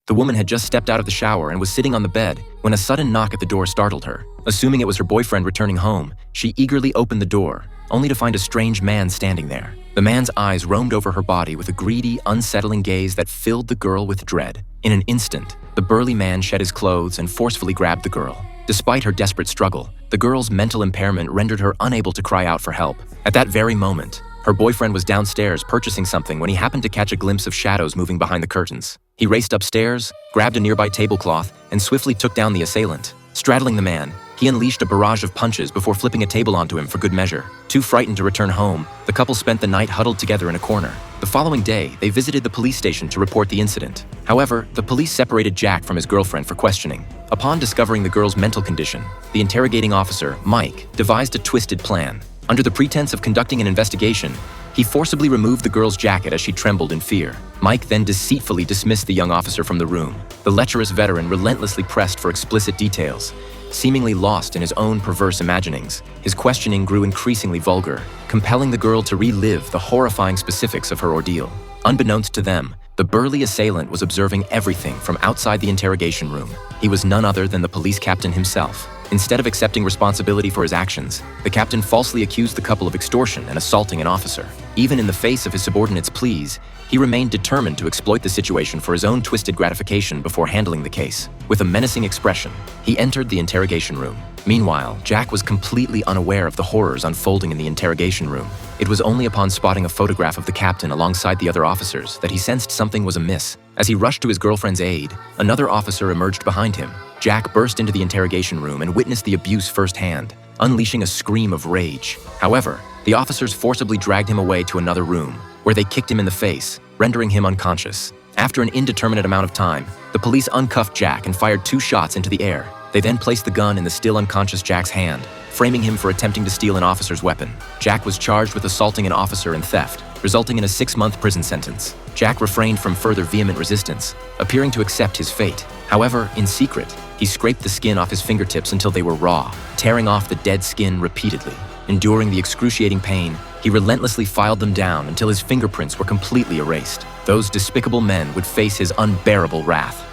The woman had just stepped out of the shower and was sitting on the bed when a sudden knock at the door startled her. Assuming it was her boyfriend returning home, she eagerly opened the door, only to find a strange man standing there. The man's eyes roamed over her body with a greedy, unsettling gaze that filled the girl with dread. In an instant, the burly man shed his clothes and forcefully grabbed the girl. Despite her desperate struggle, the girl's mental impairment rendered her unable to cry out for help. At that very moment, her boyfriend was downstairs purchasing something when he happened to catch a glimpse of shadows moving behind the curtains. He raced upstairs, grabbed a nearby tablecloth, and swiftly took down the assailant. Straddling the man, he unleashed a barrage of punches before flipping a table onto him for good measure. Too frightened to return home, the couple spent the night huddled together in a corner. The following day, they visited the police station to report the incident. However, the police separated Jack from his girlfriend for questioning. Upon discovering the girl's mental condition, the interrogating officer, Mike, devised a twisted plan. Under the pretense of conducting an investigation, he forcibly removed the girl's jacket as she trembled in fear. Mike then deceitfully dismissed the young officer from the room. The lecherous veteran relentlessly pressed for explicit details. Seemingly lost in his own perverse imaginings, his questioning grew increasingly vulgar, compelling the girl to relive the horrifying specifics of her ordeal. Unbeknownst to them, the burly assailant was observing everything from outside the interrogation room. He was none other than the police captain himself. Instead of accepting responsibility for his actions, the captain falsely accused the couple of extortion and assaulting an officer. Even in the face of his subordinates' pleas, he remained determined to exploit the situation for his own twisted gratification before handling the case. With a menacing expression, he entered the interrogation room. Meanwhile, Jack was completely unaware of the horrors unfolding in the interrogation room. It was only upon spotting a photograph of the captain alongside the other officers that he sensed something was amiss. As he rushed to his girlfriend's aid, another officer emerged behind him. Jack burst into the interrogation room and witnessed the abuse firsthand, unleashing a scream of rage. However, the officers forcibly dragged him away to another room, where they kicked him in the face, rendering him unconscious. After an indeterminate amount of time, the police uncuffed Jack and fired 2 shots into the air. They then placed the gun in the still unconscious Jack's hand, framing him for attempting to steal an officer's weapon. Jack was charged with assaulting an officer and theft, resulting in a 6-month prison sentence. Jack refrained from further vehement resistance, appearing to accept his fate. However, in secret, he scraped the skin off his fingertips until they were raw, tearing off the dead skin repeatedly. Enduring the excruciating pain, he relentlessly filed them down until his fingerprints were completely erased. Those despicable men would face his unbearable wrath.